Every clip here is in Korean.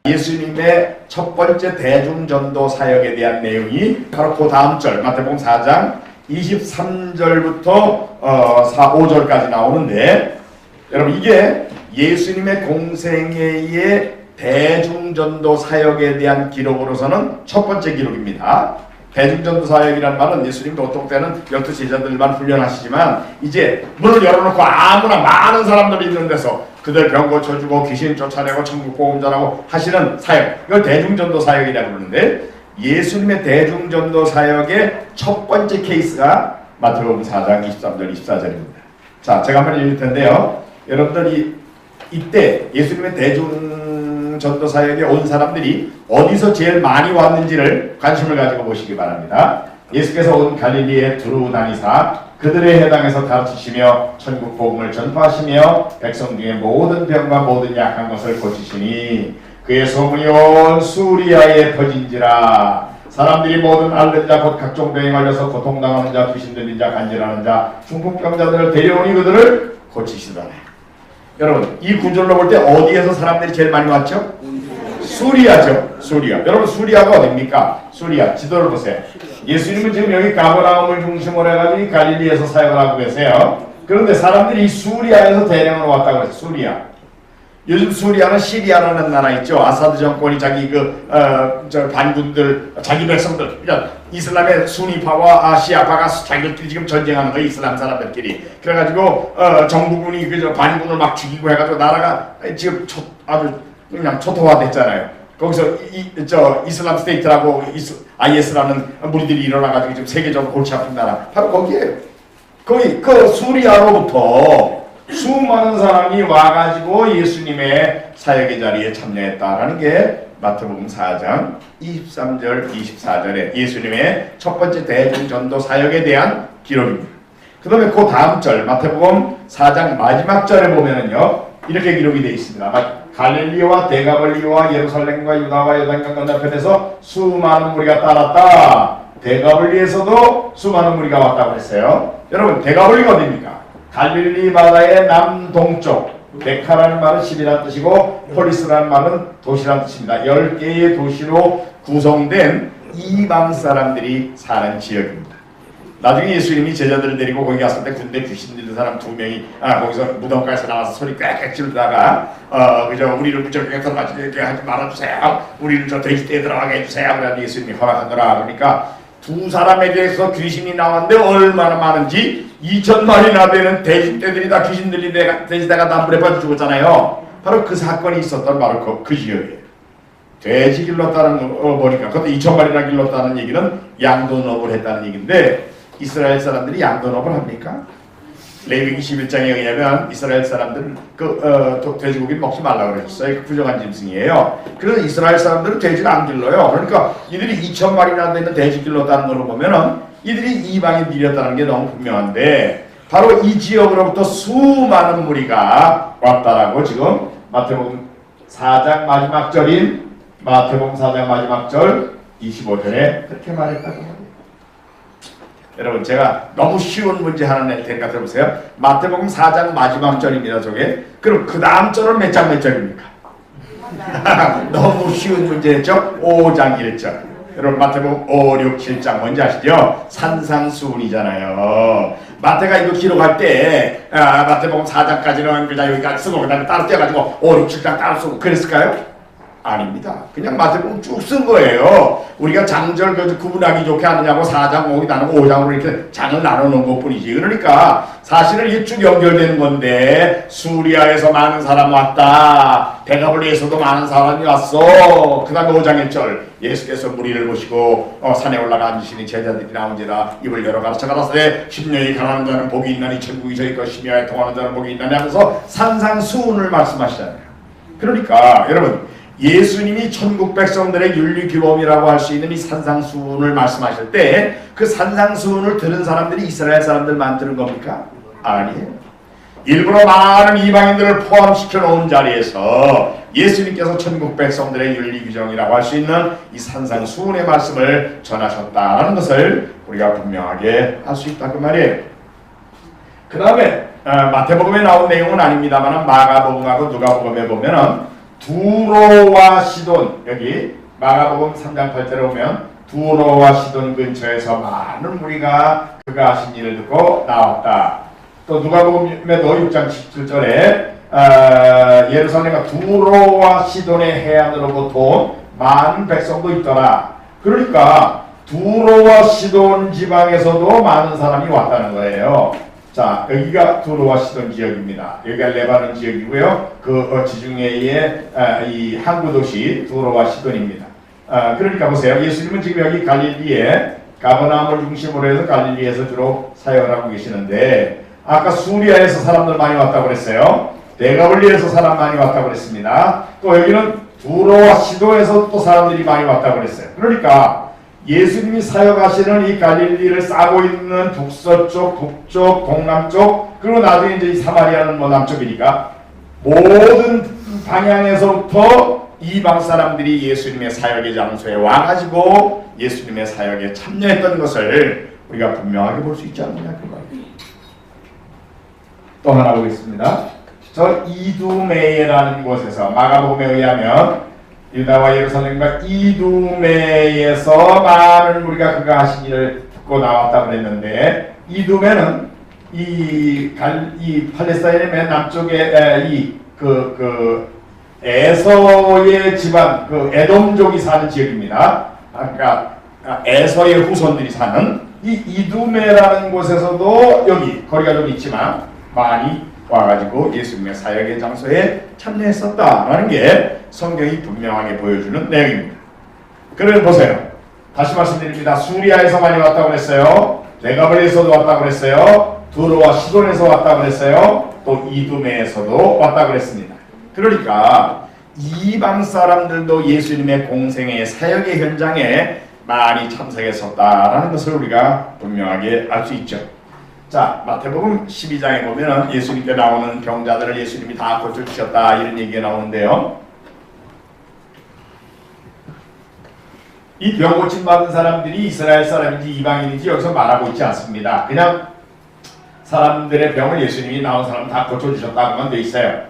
예수님의 첫 번째 대중전도 사역에 대한 내용이 바로 그 다음 절 마태복음 4장 23절부터 5절까지 나오는데, 여러분 이게 예수님의 공생애의 대중전도 사역에 대한 기록으로서는 첫 번째 기록입니다. 대중전도 사역이란 말은 예수님도 어떤 때는 12제자들만 훈련하시지만 이제 문을 열어놓고 아무나 많은 사람들이 있는 데서 그들 병 고쳐주고 귀신 쫓아내고 천국 복음 전하고 하시는 사역, 이걸 대중전도 사역이라고 그러는데, 예수님의 대중전도 사역의 첫 번째 케이스가 마태복음 4장 23절 24절입니다. 자, 제가 한번 읽을 텐데요. 여러분들이 이때 예수님의 대중전도 사역에 온 사람들이 어디서 제일 많이 왔는지를 관심을 가지고 보시기 바랍니다. 예수께서 온 갈릴리에 두루 다니사 그들의 해당에서 가르치시며 천국 복음을 전파하시며 백성 중에 모든 병과 모든 약한 것을 고치시니 그의 소문이 온 수리아에 퍼진지라. 사람들이 모든 앓는 자 곧 각종 병에 걸려서 고통당하는 자, 귀신 들린 자, 간질하는 자, 중풍병자들을 데려오니 그들을 고치시더라. 여러분 이 구절로 볼 때 어디에서 사람들이 제일 많이 왔죠? 수리아죠. 수리아. 여러분 수리아가 어딥니까? 수리아. 지도를 보세요. 예수님은 지금 여기 가버나움을 중심으로 해가지고 갈릴리에서 사역을 하고 계세요. 그런데 사람들이 이 수리아에서 대량으로 왔다고 해서 수리아. 요즘 수리아는 시리아라는 나라 있죠. 아사드 정권이 자기 반군들, 자기 백성들, 그러니까 이슬람의 수니파와 시아파가 자기들끼리 지금 전쟁하는 거예요. 이슬람 사람들끼리. 그래가지고 정부군이 반군을 막 죽이고 해가지고 나라가 지금 아주 그냥 초토화됐잖아요. 거기서 이슬람 스테이트라고 IS라는 무리들이 일어나가지고 지금 세계적으로 골치 아픈 나라 바로 거기에요. 거기 그 수리아로부터 수많은 사람이 와가지고 예수님의 사역의 자리에 참여했다라는 게 마태복음 4장 23절 24절에 예수님의 첫 번째 대중전도 사역에 대한 기록입니다. 그 다음에 그 다음 절 마태복음 4장 마지막 절에 보면은요 이렇게 기록이 되어 있습니다. 갈릴리와 데가벌리와 예루살렘과 유다와 요단강 건너편에서 수많은 무리가 따랐다. 데가벌리에서도 수많은 무리가 왔다고 했어요. 여러분 데가벌리가 어디입니까? 갈릴리 바다의 남동쪽. 데카라는 말은 10이라는 뜻이고 폴리스라는 말은 도시라는 뜻입니다. 10개의 도시로 구성된 이방 사람들이 사는 지역입니다. 나중에 예수님이 제자들을 데리고 거기 갔을 때 군대 귀신 들린 사람 2명이 거기서 무덤가에서 나와서 소리 꽥꽥 지르다가 우리를 무적하게 들어가게 하지 말아주세요. 우리를 저 돼지떼에 들어가게 해주세요. 그래서 예수님이 허락하더라. 그러니까 두 사람에 대해서 귀신이 나왔는데 얼마나 많은지 2,000마리나 되는 돼지떼들이 다 귀신 들린 돼지떼가 다 물에 빠져 죽었잖아요. 바로 그 사건이 있었던 바로 그 지역이에요. 돼지 길렀다는 거 보니까 그것도 2,000마리나 길렀다는 얘기는 양도업을 했다는 얘기인데, 이스라엘 사람들이 양도업을 합니까? 레위기 11장에 의하면 이스라엘 사람들은 돼지고기 먹지 말라고 그랬어요. 부정한 짐승이에요. 그래서 이스라엘 사람들은 돼지를 안 길러요. 그러니까 이들이 2,000마리나 되는 돼지 길렀다는 걸로 보면은 이들이 이방인들이었다는 게 너무 분명한데, 바로 이 지역으로부터 수많은 무리가 왔다라고 지금 마태복음 4장 마지막 절인 마태복음 4장 마지막 절 25절에 그렇게 말했다고 합니다. 여러분 제가 너무 쉬운 문제 하나 낼 테니까 들어보세요. 마태복음 4장 마지막 절입니다. 저게. 그럼 그 다음 절은 몇 절입니까? 너무 쉬운 문제였죠? 5장 1절. 여러분 마태복음 5, 6, 7장 뭔지 아시죠? 산상수훈이잖아요. 마태가 이거 기록할 때 마태복음 4장까지는 그냥 여기까지 쓰고 그 다음에 따로 떼어가지고 5, 6, 7장 따로 쓰고 그랬을까요? 아닙니다. 그냥 마태복음 쭉 쓴 거예요. 우리가 장절 구분하기 좋게 하느냐고 4장 5기 나누고 5장으로 이렇게 장을 나눠놓은 것 뿐이지. 그러니까 사실은 이게 쭉 연결되는 건데, 수리아에서 많은 사람 왔다. 데가볼리에서도 많은 사람이 왔어. 그 다음에 5장 1절 예수께서 무리를 보시고 산에 올라가 앉으시니 제자들이 나온지라 입을 열어 가르쳐 가라사대 심령이 가난한 자는 복이 있나니 천국이 저희 것이며 통하는 자는 복이 있나니 하면서 산상수훈을 말씀하시잖아요. 그러니까 여러분 예수님이 천국 백성들의 윤리규범이라고 할 수 있는 이 산상수훈을 말씀하실 때 그 산상수훈을 들은 사람들이 이스라엘 사람들만 들은 겁니까? 아니에요. 일부러 많은 이방인들을 포함시켜 놓은 자리에서 예수님께서 천국 백성들의 윤리규정이라고 할 수 있는 이 산상수훈의 말씀을 전하셨다는 것을 우리가 분명하게 할 수 있다 그 말이에요. 그 다음에 마태복음에 나온 내용은 아닙니다만 마가복음하고 누가복음에 보면은 두로와 시돈, 여기 마가복음 3장 8절에 보면 두로와 시돈 근처에서 많은 무리가 그가 하신 일을 듣고 나왔다. 또 누가복음에도 6장 17절에 예루살렘과 두로와 시돈의 해안으로부터 많은 백성도 있더라. 그러니까 두로와 시돈 지방에서도 많은 사람이 왔다는 거예요. 자, 여기가 두로와 시돈 지역입니다. 여기가 레바논 지역이고요. 그 지중해의 이 항구 도시 두로와 시돈입니다. 그러니까 보세요. 예수님은 지금 여기 갈릴리에 가버나움을 중심으로 해서 갈릴리에서 주로 사역을 하고 계시는데, 아까 수리아에서 사람들 많이 왔다고 그랬어요. 데가블리에서 사람 많이 왔다고 그랬습니다. 또 여기는 두로와 시도에서 또 사람들이 많이 왔다고 그랬어요. 그러니까 예수님이 사역하시는 이 갈릴리를 싸고 있는 북서쪽, 북쪽, 동남쪽, 그리고 나중에 이제 이 사마리아는 뭐 남쪽이니까 모든 방향에서부터 이방 사람들이 예수님의 사역의 장소에 와가지고 예수님의 사역에 참여했던 것을 우리가 분명하게 볼 수 있지 않느냐 그 말이에요. 또 하나 보겠습니다. 저 이두메라는 곳에서 마가복음에 의하면 유다와 예루살렘과 이두메에서 많은 무리가 그가 하신 일을 듣고 나왔다고 그랬는데, 이두메는 이 팔레스타인의 맨 남쪽에 에서의 집안, 그 에돔족이 사는 지역입니다. 그러니까 에서의 후손들이 사는 이 이두메라는 곳에서도 여기 거리가 좀 있지만 많이 와가지고 예수님의 사역의 장소에 참여했었다라는 게 성경이 분명하게 보여주는 내용입니다. 그러면 보세요. 다시 말씀드립니다. 수리아에서 많이 왔다고 그랬어요. 데가블리에서도 왔다고 그랬어요. 두로와 시돈에서 왔다고 그랬어요. 또 이두메에서도 왔다고 그랬습니다. 그러니까 이방 사람들도 예수님의 공생의 사역의 현장에 많이 참석했었다라는 것을 우리가 분명하게 알 수 있죠. 자, 마태복음 12장에 보면 예수님께 나오는 병자들을 예수님이 다 고쳐주셨다 이런 얘기가 나오는데요. 이 병 고침 받은 사람들이 이스라엘 사람인지 이방인인지 여기서 말하고 있지 않습니다. 그냥 사람들의 병을 예수님이 나온 사람 다 고쳐주셨다고만 돼 있어요.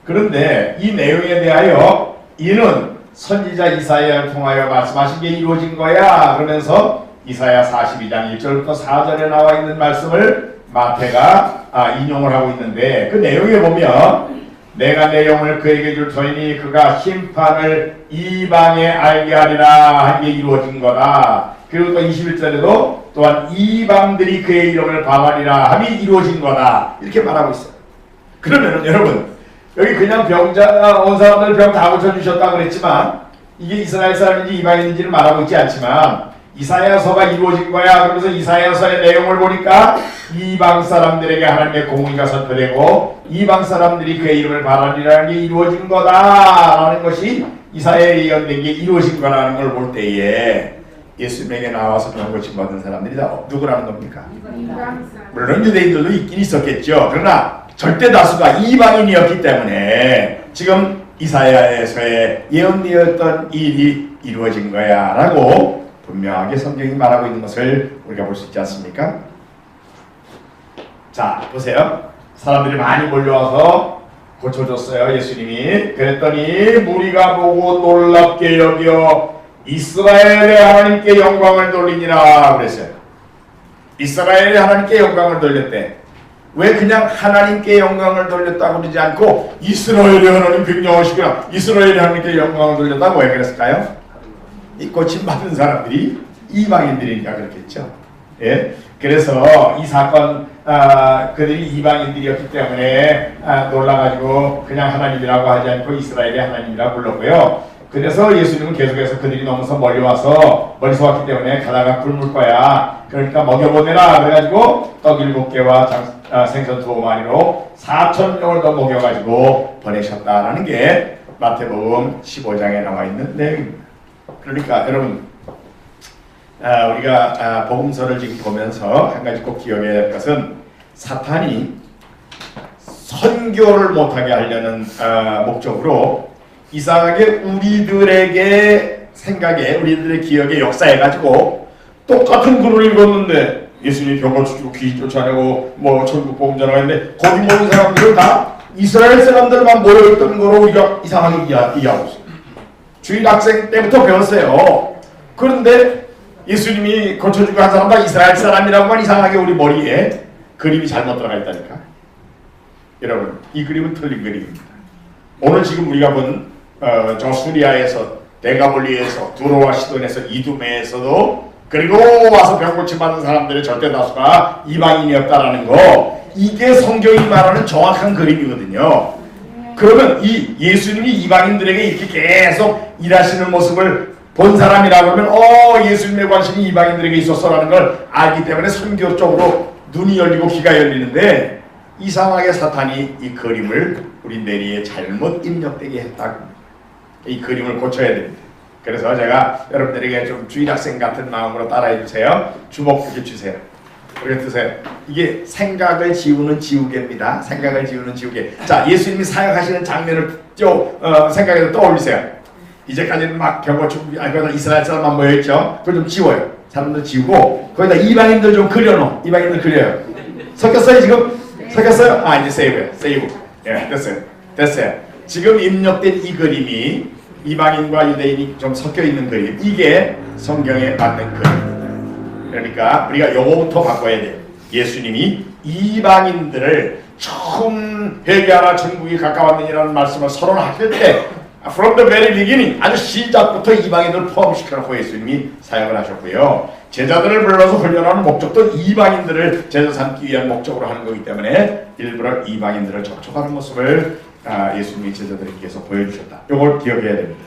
그런데 이 내용에 대하여 이는 선지자 이사야를 통하여 말씀하신 게 이루어진 거야 그러면서 이사야 42장 1절부터 4절에 나와 있는 말씀을 마태가 인용을 하고 있는데, 그 내용에 보면 내가 내 영을 그에게 줄 터이니 그가 심판을 이방에 알게 하리라 한 게 이루어진 거다. 그리고 또 21절에도 또한 이방들이 그의 이름을 방하리라 함이 이루어진 거다 이렇게 말하고 있어요. 그러면은 여러분 여기 그냥 병자 온 사람들 병 다 고쳐주셨다고 그랬지만 이게 이스라엘 사람인지 이방인인지는 말하고 있지 않지만 이사야서가 이루어진 거야. 그러면서 이사야서의 내용을 보니까 이방 사람들에게 하나님의 공의가 선포되고 이방 사람들이 그의 이름을 바라리라는 게 이루어진 거다라는 것이 이사야에 예언된 게 이루어진 거라는 걸 볼 때에 예수님에게 나와서 병 고침 받은 사람들이 다 누구라는 겁니까? 물론 유대인들도 있긴 있었겠죠. 그러나 절대 다수가 이방인이었기 때문에 지금 이사야에서의 예언되었던 일이 이루어진 거야 라고 분명하게 성경이 말하고 있는 것을 우리가 볼 수 있지 않습니까? 자, 보세요. 사람들이 많이 몰려와서 고쳐줬어요. 예수님이. 그랬더니 무리가 보고 놀랍게 여겨 이스라엘의 하나님께 영광을 돌리니라 그랬어요. 이스라엘의 하나님께 영광을 돌렸대. 왜 그냥 하나님께 영광을 돌렸다고 그러지 않고 이스라엘의 하나님 굉장하시구나, 이스라엘의 하나님께 영광을 돌렸다고 왜 그랬을까요? 이 고침 받은 사람들이 이방인들이니까 그렇겠죠. 예? 그래서 이 사건 그들이 이방인들이었기 때문에 놀라가지고 그냥 하나님이라고 하지 않고 이스라엘의 하나님이라고 불렀고요. 그래서 예수님은 계속해서 그들이 너무서 멀리서 왔기 때문에 가다가 굶을 거야. 그러니까 먹여보내라 그래가지고 떡 7개와 생선 2마리로 4,000명을 더 먹여가지고 보내셨다라는 게 마태복음 15장에 나와 있는 내용입니다. 그러니까 여러분 우리가 복음서를 지금 보면서 한 가지 꼭 기억해야 할 것은 사탄이 선교를 못하게 하려는 목적으로 이상하게 우리들에게 생각에 우리들의 기억에 역사해가지고 똑같은 글을 읽었는데 예수님이 병 고치고 귀신 쫓아내고 뭐 천국 복음 전하고 했는데 거기 모든 사람들을 다 이스라엘 사람들만 모여있던 거로 우리가 이상하게 이해하고 있어요. 주일 학생 때부터 배웠어요. 그런데 예수님이 고쳐주고 한 사람 다 이스라엘 사람이라고만 이상하게 우리 머리에 그림이 잘못 들어가 있다니까. 여러분, 이 그림은 틀린 그림입니다. 오늘 지금 우리가 본 저 수리아에서, 데가볼리에서, 두로와 시돈에서, 이두메에서도, 그리고 와서 병고침 받은 사람들의 절대 다수가 이방인이었다라는 거, 이게 성경이 말하는 정확한 그림이거든요. 그러면 이 예수님이 이방인들에게 이렇게 계속 일하시는 모습을 본 사람이라 그러면 예수님의 관심이 이방인들에게 있었어라는 걸 알기 때문에 선교 쪽으로 눈이 열리고 귀가 열리는데, 이상하게 사탄이 이 그림을 우리 뇌리에 잘못 입력되게 했다고. 이 그림을 고쳐야 됩니다. 그래서 제가 여러분들에게 좀 주일학생 같은 마음으로 따라해 주세요. 주먹 이렇게 주세요. 이렇게 드세요. 이게 생각을 지우는 지우개입니다. 생각을 지우는 지우개. 자, 예수님이 사역하시는 장면을 생각해서 떠올리세요. 이제까지는 막 병고충, 거기다 이스라엘 사람만 모여있죠. 그걸 좀 지워요. 사람들 지우고 거기다 이방인들 좀 그려놓어. 이방인들 그려요. 섞였어요 지금? 섞였어요? 아, 이제 세이브. 예, 됐어요. 지금 입력된 이 그림이 이방인과 유대인이 좀 섞여 있는 그림, 이게 성경에 맞는 그림. 그러니까 우리가 요거부터 바꿔야 돼요. 예수님이 이방인들을 처음 회개하라 천국이 가까웠느니라는 말씀을 선언하실 때 from the very beginning, 아주 시작부터 이방인들을 포함시켜놓고 예수님이 사역을 하셨고요. 제자들을 불러서 훈련하는 목적도 이방인들을 제자 삼기 위한 목적으로 하는 거기 때문에 일부러 이방인들을 접촉하는 모습을 예수님이 제자들에게서 보여주셨다. 이걸 기억해야 됩니다.